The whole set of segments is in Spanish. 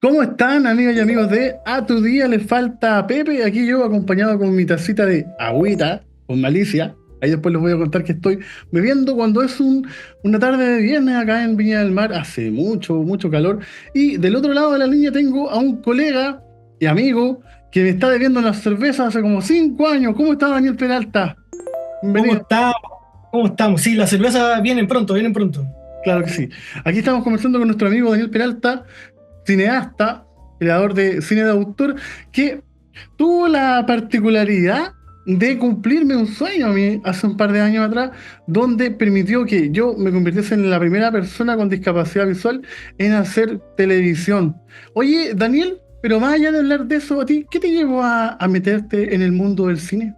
¿Cómo están, amigas y amigos de A Tu Día Le Falta Pepe? Aquí yo acompañado con mi tacita de agüita, con malicia. Ahí después les voy a contar que estoy bebiendo cuando es una tarde de viernes acá en Viña del Mar. Hace mucho, mucho calor. Y del otro lado de la línea tengo a un colega y amigo que me está bebiendo las cervezas hace como 5 años. ¿Cómo está Daniel Peralta? ¿Cómo Bienvenido. estamos? ¿Cómo estamos? Sí, las cervezas vienen pronto, vienen pronto. Claro que sí. Aquí estamos conversando con nuestro amigo Daniel Peralta, cineasta, creador de cine de autor, que tuvo la particularidad de cumplirme un sueño a mí hace un par de años atrás, donde permitió que yo me convirtiese en la primera persona con discapacidad visual en hacer televisión. Oye, Daniel, pero más allá de hablar de eso, a ti, ¿qué te llevó a meterte en el mundo del cine?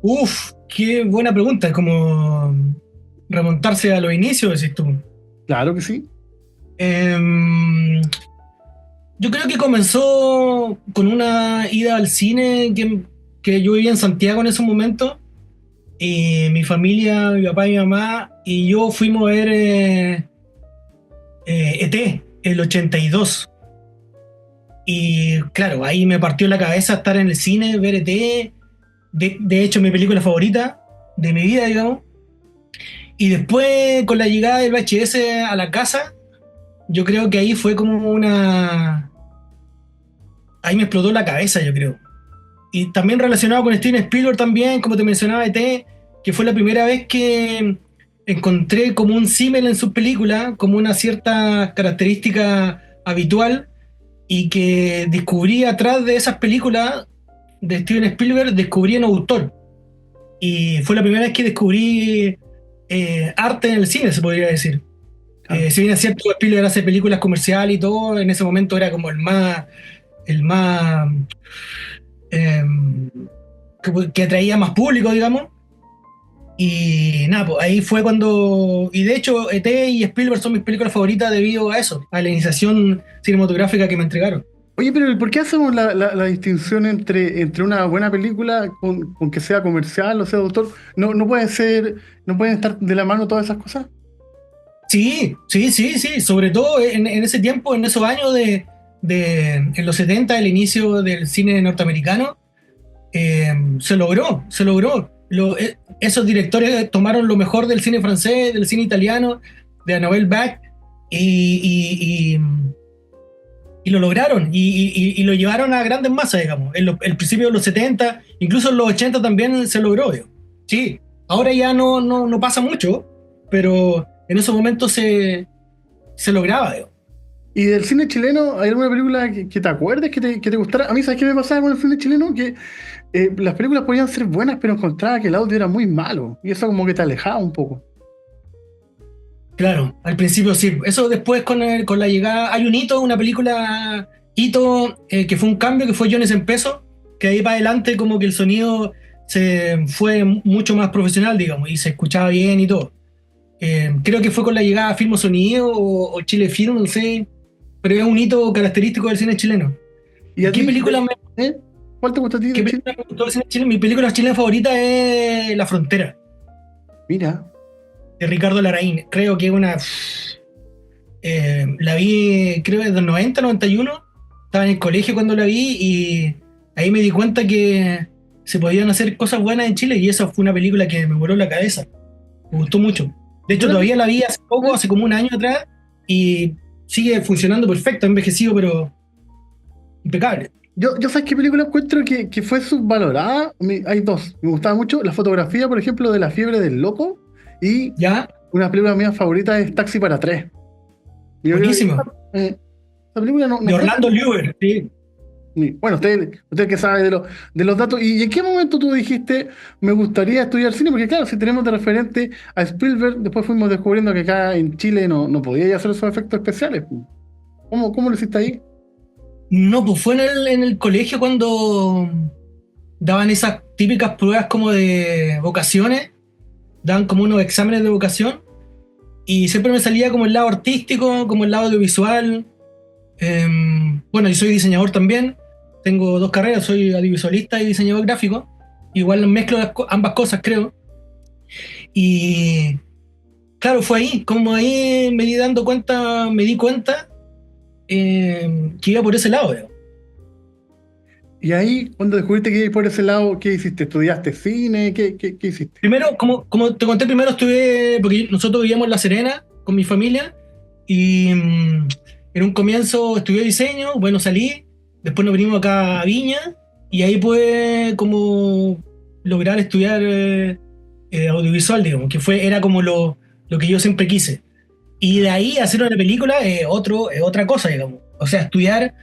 Uf, qué buena pregunta. Es como remontarse a los inicios, decís tú. Claro que sí. Em, yo creo que comenzó con una ida al cine que yo vivía en Santiago en ese momento. Y mi familia, mi papá y mi mamá y yo fuimos a ver ET, el 82. Y claro, ahí me partió la cabeza estar en el cine, ver ET. De hecho, mi película favorita de mi vida, digamos. Y después, con la llegada del VHS a la casa, yo creo que ahí fue como una... Ahí me explotó la cabeza, yo creo. Y también relacionado con Steven Spielberg también, como te mencionaba, ET, que fue la primera vez que encontré como un símil en sus películas, como una cierta característica habitual, y que descubrí atrás de esas películas de Steven Spielberg, descubrí un autor. Y fue la primera vez que descubrí arte en el cine, se podría decir. Claro. Si bien es cierto, Spielberg hace películas comerciales y todo, en ese momento era como el más eh, que atraía más público, digamos. Y nada, pues ahí fue cuando. Y de hecho, ET y Spielberg son mis películas favoritas debido a eso, a la iniciación cinematográfica que me entregaron. Oye, pero ¿por qué hacemos la distinción entre una buena película con que sea comercial o sea de autor? No puede ser, no pueden estar de la mano todas esas cosas. Sí, sí, sí, sí, sobre todo en ese tiempo, en esos años en los 70, el inicio del cine norteamericano, se logró, se logró. Esos directores tomaron lo mejor del cine francés, del cine italiano, de Annabelle Beck, y, y, y lo lograron, y lo llevaron a grandes masas, digamos. El principio de los 70, incluso en los 80 también se logró, digo. Sí, ahora ya no pasa mucho, pero en esos momentos se lograba, digo. Y del cine chileno, ¿hay alguna película que te acuerdes que te gustara? A mí, ¿sabes qué me pasaba con el cine chileno? Que las películas podían ser buenas, pero encontraba que el audio era muy malo. Y eso como que te alejaba un poco. Claro, al principio sí. Eso después con la llegada. Hay un hito, una película hito, que fue un cambio, que fue Jones en Peso, que ahí para adelante como que el sonido se fue mucho más profesional, digamos, y se escuchaba bien y todo. Creo que fue con la llegada a Filmo Sonido o Chile Film, no sé, pero es un hito característico del cine chileno. ¿Y ¿Y a qué ti, película me, cuál te gusta a ti qué de Chile? película me gustó del cine chileno? Mi película chilena favorita es La Frontera, Mira, de Ricardo Larraín. Creo que es una... la vi, creo, desde el 90, 91. Estaba en el colegio cuando la vi y ahí me di cuenta que se podían hacer cosas buenas en Chile y esa fue una película que me voló la cabeza. Me gustó mucho. De yo hecho, la vi. todavía la vi hace poco, hace como un año atrás, y sigue funcionando perfecto, ha envejecido, pero impecable. Yo ¿sabes qué película encuentro que fue subvalorada? Hay dos. Me gustaba mucho la fotografía, por ejemplo, de La fiebre del loco. Y ¿Ya? una película mía favorita es Taxi para tres. Yo creo que Buenísimo. esa película no De fue Orlando Luber, sí. bueno, usted que sabe de los datos. ¿Y en qué momento tú dijiste, me gustaría estudiar cine? Porque claro, si tenemos de referente a Spielberg, después fuimos descubriendo que acá en Chile no podía hacer esos efectos especiales. ¿Cómo lo hiciste ahí? No, pues fue en el colegio cuando daban esas típicas pruebas como de vocaciones, daban como unos exámenes de vocación. Y siempre me salía como el lado artístico, como el lado audiovisual. Bueno, yo soy diseñador también. Tengo dos carreras, soy audiovisualista y diseñador gráfico. Igual mezclo ambas cosas, creo. Y claro, fue ahí, como ahí me di cuenta que iba por ese lado, digamos. Y ahí, cuando descubriste que ibas por ese lado, ¿qué hiciste? ¿Estudiaste cine? ¿Qué hiciste? Primero, como te conté, primero estuve, porque nosotros vivíamos en La Serena con mi familia, y en un comienzo estudié diseño, bueno, salí, después nos vinimos acá a Viña, y ahí pude como lograr estudiar audiovisual, digamos, era como lo que yo siempre quise. Y de ahí hacer una película es otra cosa, digamos. O sea, estudiar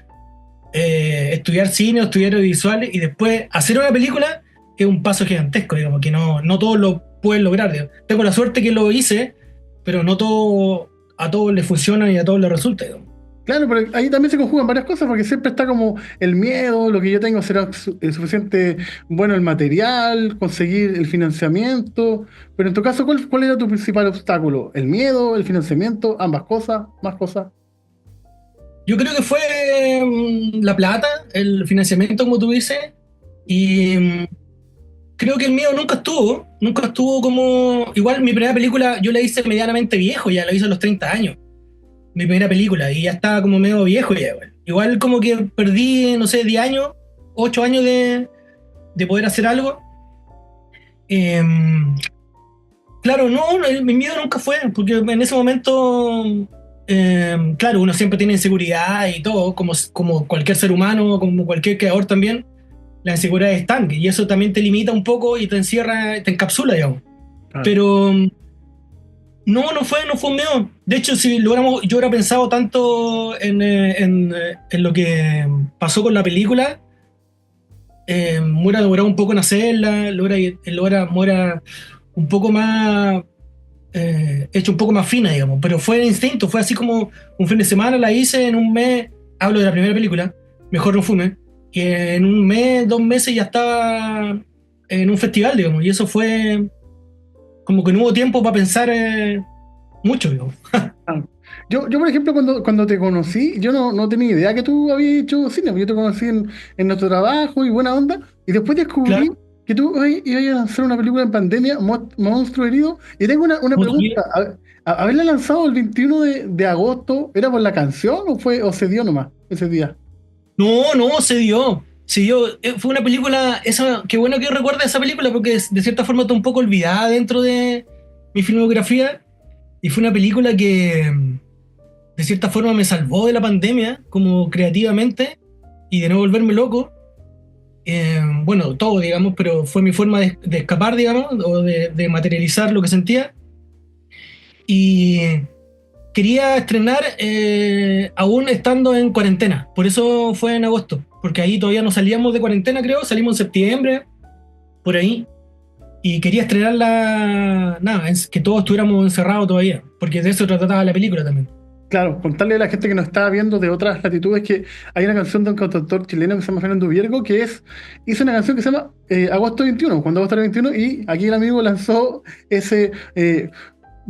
cine o estudiar audiovisual y después hacer una película es un paso gigantesco, digamos, que no todos lo pueden lograr, digamos. Tengo la suerte que lo hice, pero no todo, a todos les funciona y a todos les resulta, digamos. Claro, pero ahí también se conjugan varias cosas, porque siempre está como el miedo, lo que yo tengo será suficiente bueno el material, conseguir el financiamiento, pero en tu caso, ¿cuál era tu principal obstáculo? ¿El miedo, el financiamiento, ambas cosas, más cosas? Yo creo que fue la plata, el financiamiento, como tú dices, y creo que el mío nunca estuvo como... Igual mi primera película yo la hice medianamente viejo, ya la hice a los 30 años, mi primera película, y ya estaba como medio viejo ya, igual. Igual como que perdí, no sé, 10 años, 8 años de poder hacer algo. Eh, claro, no, mi miedo nunca fue, porque en ese momento, claro, uno siempre tiene inseguridad y todo, como cualquier ser humano, como cualquier creador también, la inseguridad es estanque, y eso también te limita un poco y te encierra, te encapsula, digamos. Claro. Pero no fue un miedo. De hecho, si logramos, yo hubiera pensado tanto en lo que pasó con la película, me hubiera demorado un poco en hacerla, lo hubiera un poco más, hecho un poco más fina, digamos. Pero fue de instinto, fue así como un fin de semana la hice, en un mes, hablo de la primera película, Mejor no fume, y en un mes, 2 meses ya estaba en un festival, digamos. Y eso fue como que no hubo tiempo para pensar mucho, digamos. Ah. Yo, por ejemplo, cuando te conocí, yo no tenía idea que tú habías hecho cine, porque yo te conocí en nuestro trabajo y buena onda, y después descubrí Claro. que tú ibas a lanzar una película en pandemia, Monstruo Herido, y tengo una Como tú- pregunta. ¿Haberla lanzado el 21 de agosto, era por la canción o se dio nomás ese día? No, se dio. Se dio. Fue una película, qué bueno que recuerda esa película porque de cierta forma está un poco olvidada dentro de mi filmografía. Y fue una película que de cierta forma me salvó de la pandemia, como creativamente, y de no volverme loco. Bueno, todo, digamos, pero fue mi forma de escapar, digamos, o de materializar lo que sentía. Y quería estrenar aún estando en cuarentena. Por eso fue en agosto. Porque ahí todavía no salíamos de cuarentena, creo. Salimos en septiembre, por ahí. Y quería estrenarla, nada, que todos estuviéramos encerrados todavía. Porque de eso trataba la película también. Claro, contarle a la gente que nos está viendo de otras latitudes que hay una canción de un cantautor chileno que se llama Fernando Viergo, hizo una canción que se llama Agosto 21, cuando agosto era 21, y aquí el amigo lanzó ese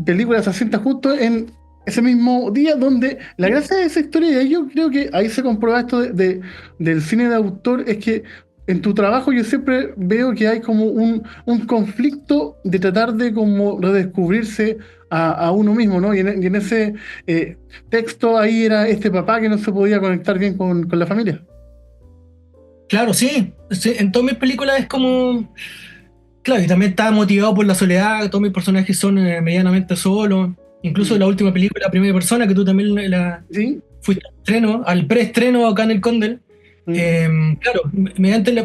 película se asienta justo en ese mismo día, donde la gracia de esa historia, y yo creo que ahí se comprueba esto del cine de autor, es que en tu trabajo yo siempre veo que hay como un conflicto de tratar de como redescubrirse a uno mismo, ¿no? Y en ese texto ahí era este papá que no se podía conectar bien con la familia. Claro, sí, sí. En todas mis películas es como. Claro, y también estaba motivado por la soledad. Todos mis personajes son medianamente solos. Incluso Mm. la última película, Primera Persona, que tú también la ¿Sí? fuiste al estreno, al preestreno acá en el Condel. Mm. Claro,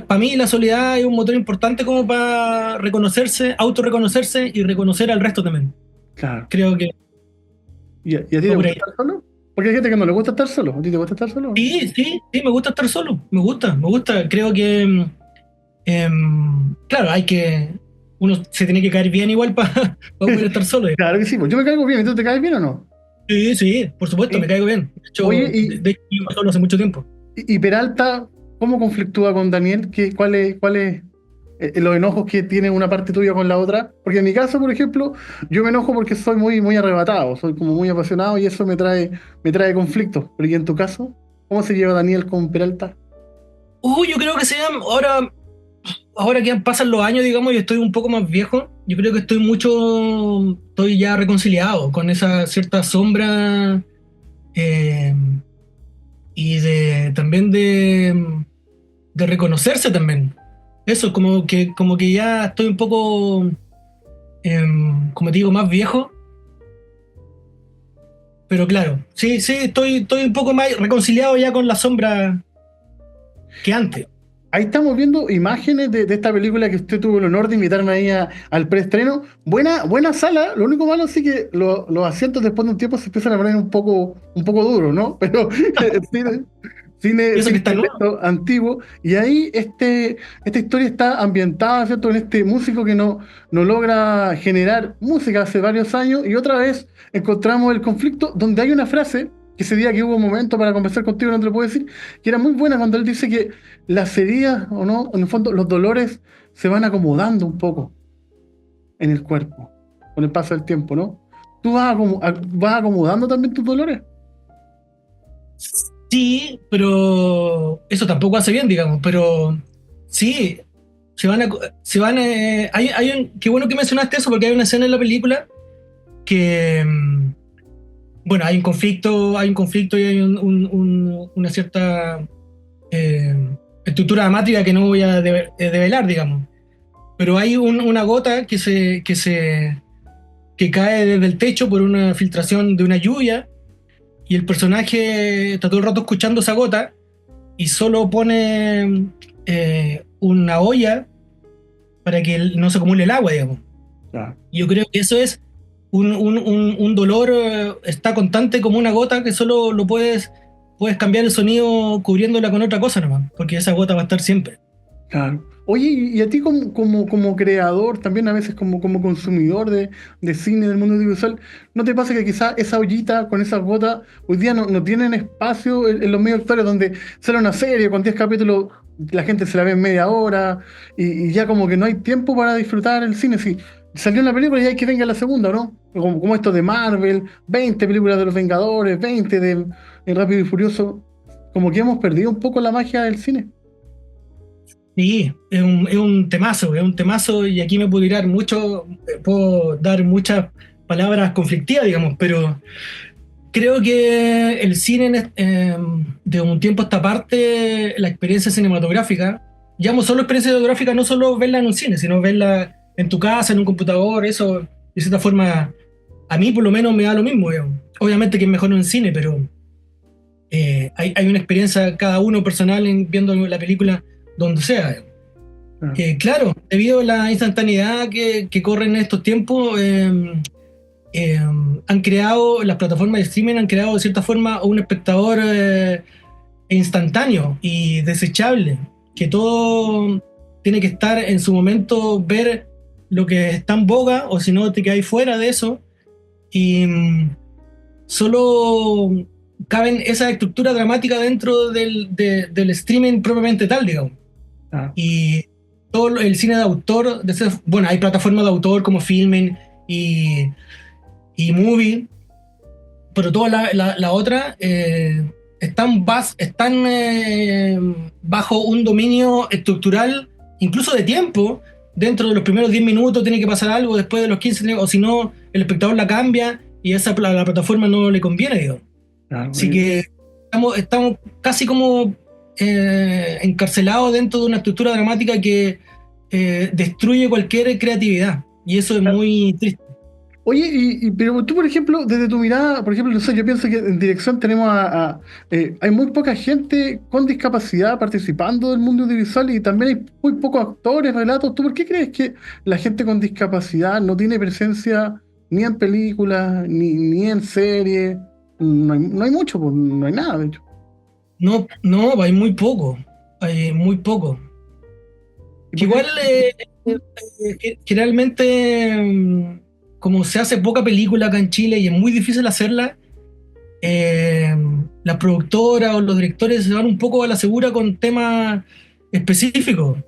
para mí la soledad es un motor importante como para reconocerse, autorreconocerse y reconocer al resto también. Claro. Creo que ¿Y a ti te va por gusta ahí. estar solo? Porque hay gente que no le gusta estar solo. ¿A ti te gusta estar solo? Sí, sí, sí, me gusta estar solo. Me gusta. Creo que, claro, uno se tiene que caer bien igual para poder estar solo. Claro que sí, pues yo me caigo bien, ¿y tú te caes bien o no? Sí, sí, por supuesto, me Sí. caigo bien. De Oye, hecho, de hecho vivo solo hace mucho tiempo. y Peralta, ¿cómo conflictúa con Daniel? ¿Cuál es los enojos que tiene una parte tuya con la otra? Porque en mi caso, por ejemplo, yo me enojo porque soy muy arrebatado, soy como muy apasionado y eso me trae conflictos. Pero ¿y en tu caso? ¿Cómo se lleva Daniel con Peralta? Yo creo que ahora que pasan los años, digamos, y estoy un poco más viejo, yo creo que estoy ya reconciliado con esa cierta sombra, eh, y también de reconocerse también. Eso, como que ya estoy un poco, como te digo, más viejo, pero claro, sí, sí, estoy un poco más reconciliado ya con la sombra que antes. Ahí estamos viendo imágenes de esta película que usted tuvo el honor de invitarme ahí al preestreno. Buena sala, lo único malo sí que los asientos después de un tiempo se empiezan a poner un poco duros, ¿no? Pero cine, Y eso que cine está nuevo. lento, antiguo, y ahí esta historia está ambientada, ¿cierto? En este músico que no logra generar música hace varios años, y otra vez encontramos el conflicto donde hay una frase, que ese día que hubo un momento para conversar contigo, no te lo puedo decir, que era muy buena cuando él dice que las heridas, o no, en el fondo, los dolores se van acomodando un poco en el cuerpo con el paso del tiempo, ¿no? ¿Tú vas acomodando también tus dolores? Sí, pero eso tampoco hace bien, digamos, pero sí, se van, qué bueno que mencionaste eso, porque hay una escena en la película que, bueno, hay un conflicto y hay una cierta eh, estructura dramática que no voy a develar, digamos, pero hay una gota que cae desde el techo por una filtración de una lluvia y el personaje está todo el rato escuchando esa gota y solo pone una olla para que no se acumule el agua, digamos. Ya, Yo creo que eso es un dolor, está constante como una gota que solo puedes cambiar el sonido cubriéndola con otra cosa nomás, porque esa gota va a estar siempre. claro. Oye, y a ti como creador, también a veces como consumidor de cine del mundo audiovisual, ¿no te pasa que quizás esa ollita con esas gotas hoy día no tienen espacio en los medios actuales donde sale una serie con 10 capítulos, la gente se la ve en media hora y ya como que no hay tiempo para disfrutar el cine? Si salió una película y hay que venga la segunda, ¿no? Como esto de Marvel, 20 películas de los Vengadores, 20 de Rápido y Furioso, como que hemos perdido un poco la magia del cine. Sí, es un temazo y aquí me puedo tirar mucho, puedo dar muchas palabras conflictivas, digamos, pero creo que el cine de un tiempo a esta parte, la experiencia cinematográfica, llamo solo experiencia cinematográfica, no solo verla en un cine, sino verla en tu casa, en un computador, eso de cierta forma a mí por lo menos me da lo mismo, digamos. Obviamente que es mejor en cine, pero hay una experiencia cada uno personal en viendo la película donde sea. Digamos. Ah, Claro, debido a la instantaneidad que corre en estos tiempos, han creado, las plataformas de streaming han creado de cierta forma un espectador instantáneo y desechable, que todo tiene que estar en su momento, ver lo que está en boga, o si no te quedas fuera de eso, y solo caben esa estructura dramática dentro del streaming propiamente tal, digamos. ah, Y todo el cine de autor, bueno, hay plataformas de autor como Filmin y Movie, pero toda la otra están bajo un dominio estructural, incluso de tiempo. Dentro de los primeros 10 minutos tiene que pasar algo, después de los 15, o si no, el espectador la cambia y la plataforma no le conviene, digo. ah, Así que estamos casi como encarcelados dentro de una estructura dramática que destruye cualquier creatividad. Y eso es muy triste. Oye, pero tú, por ejemplo, desde tu mirada, por ejemplo, no sé, yo pienso que en dirección tenemos hay muy poca gente con discapacidad participando del mundo audiovisual y también hay muy pocos actores, relatos. ¿Tú por qué crees que la gente con discapacidad no tiene presencia ni en películas, ni en series? No hay mucho, pues, no hay nada, de hecho. No, no, hay muy poco. ¿Y Que por qué? igual, generalmente, como se hace poca película acá en Chile y es muy difícil hacerla, eh, las productoras o los directores se van un poco a la segura con temas específicos,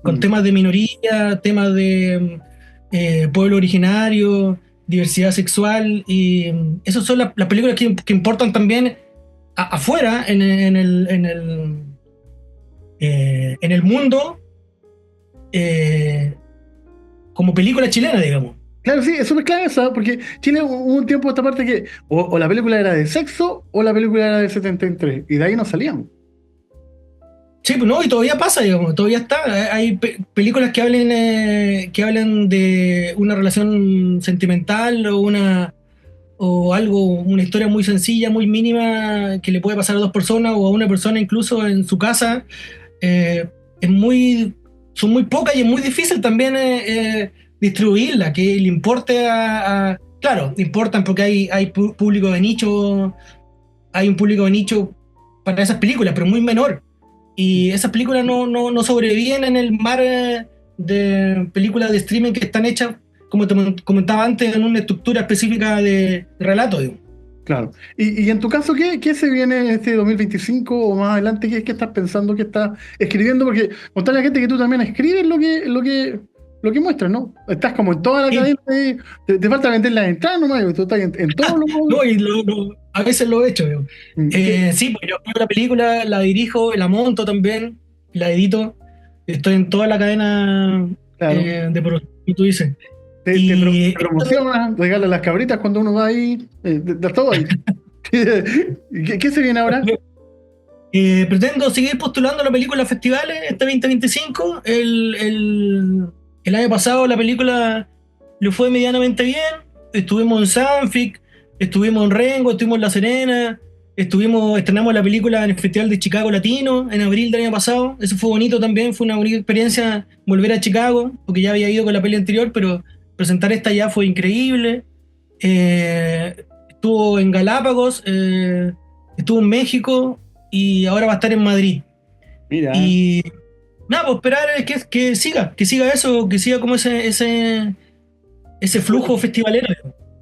con Mm, temas de minoría, temas de pueblo originario, diversidad sexual, y esas son las películas que importan también afuera, en el mundo, eh, como película chilena, digamos. Claro, sí, es súper clave eso, porque Chile hubo un tiempo esta parte que o la película era de sexo o la película era de 73, y de ahí no salíamos. Sí, pues no, y todavía pasa, digamos, todavía está. Hay películas que hablan de una relación sentimental o algo, una historia muy sencilla, muy mínima, que le puede pasar a dos personas o a una persona incluso en su casa. eh, es muy, son muy pocas y es muy difícil también distribuirla, que le importe claro, importan porque hay público de nicho, hay un público de nicho para esas películas, pero muy menor. Y esas películas no sobreviven en el mar de películas de streaming que están hechas, como te comentaba antes, en una estructura específica de relato, digo. Claro. Y en tu caso, ¿qué se viene este 2025 o más adelante? ¿Qué estás pensando, qué estás escribiendo? Porque contarle a la gente que tú también escribes lo que muestras, ¿no? Estás como en toda la Sí. cadena, te falta vender las entradas nomás, tú estás en todo lo... No, y a veces lo he hecho, digo. ¿Qué? Sí, pues yo escribo la película, la dirijo, la monto también, la edito. Estoy en toda la cadena Claro. de producción, que tú dices. Te Y promocionas, regalas las cabritas cuando uno va ahí, de todo ahí. ¿Qué se viene ahora? pretendo seguir postulando la película a festivales este 2025. El año pasado la película le fue medianamente bien. Estuvimos en Sanfic, estuvimos en Rengo, estuvimos en La Serena, estrenamos la película en el Festival de Chicago Latino en abril del año pasado. Eso fue bonito también, fue una bonita experiencia volver a Chicago, porque ya había ido con la peli anterior, pero presentar esta ya fue increíble. Estuvo en Galápagos, estuvo en México y ahora va a estar en Madrid. Mira, Y nada, pues esperar que siga eso, que siga como ese flujo festivalero.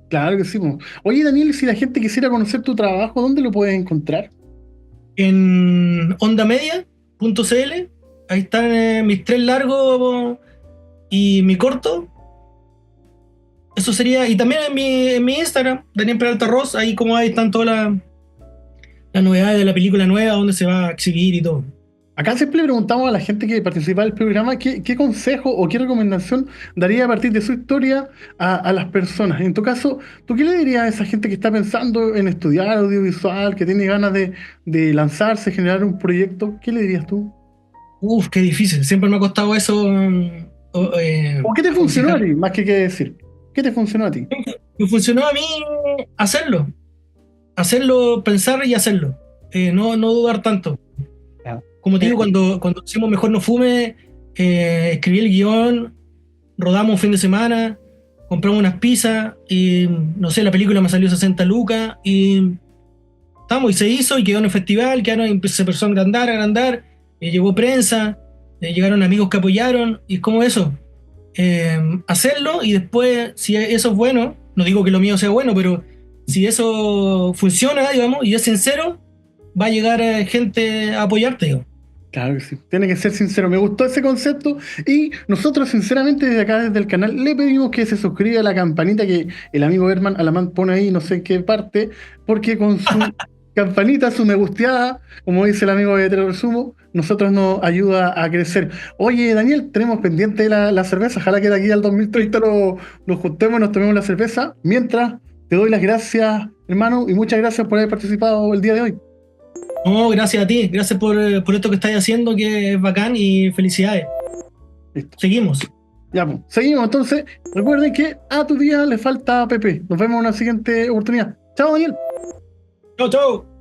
claro que sí, po. Oye, Daniel, si la gente quisiera conocer tu trabajo, ¿dónde lo puedes encontrar? En ondamedia.cl, ahí están mis tres largos y mi corto. Eso sería, y también en mi Instagram, Daniel Peralta Ross, ahí como ahí están todas las novedades de la película nueva, donde se va a exhibir y todo. Acá siempre le preguntamos a la gente que participa del programa qué consejo o qué recomendación daría a partir de su historia a las personas. En tu caso, ¿tú qué le dirías a esa gente que está pensando en estudiar audiovisual, que tiene ganas de lanzarse, generar un proyecto? ¿Qué le dirías tú? Uf, qué difícil, siempre me ha costado eso ¿O qué te funcionó a aconsejar. ti, más que qué decir? ¿Qué te funcionó a ti? Me funcionó a mí hacerlo, pensar y hacerlo. No dudar tanto. Ya. Como te Eh, digo, cuando hicimos Mejor No Fume, escribí el guión, rodamos un fin de semana, compramos unas pizzas y no sé, la película me salió 60 lucas y se hizo y quedó en el festival, se empezó a agrandar, llegó prensa, llegaron amigos que apoyaron y es como eso, hacerlo y después, si eso es bueno, no digo que lo mío sea bueno, pero si eso funciona, digamos, y es sincero, va a llegar gente a apoyarte, digo. Claro que sí, tiene que ser sincero. Me gustó ese concepto y nosotros sinceramente desde acá, desde el canal, le pedimos que se suscriba a la campanita que el amigo Herman Alamán pone ahí, no sé en qué parte, porque con su campanita, su me gusteada, como dice el amigo de Te lo resumo, nosotros nos ayuda a crecer. Oye, Daniel, tenemos pendiente la cerveza, ojalá que de aquí al 2030 nos juntemos, nos tomemos la cerveza. Mientras, te doy las gracias, hermano, y muchas gracias por haber participado el día de hoy. No, gracias a ti, gracias por esto que estáis haciendo, que es bacán y felicidades. Listo. Seguimos. Ya, pues, seguimos entonces. Recuerden que a tu día le falta PP. Nos vemos en una siguiente oportunidad. Chao, Daniel. Chao, chao.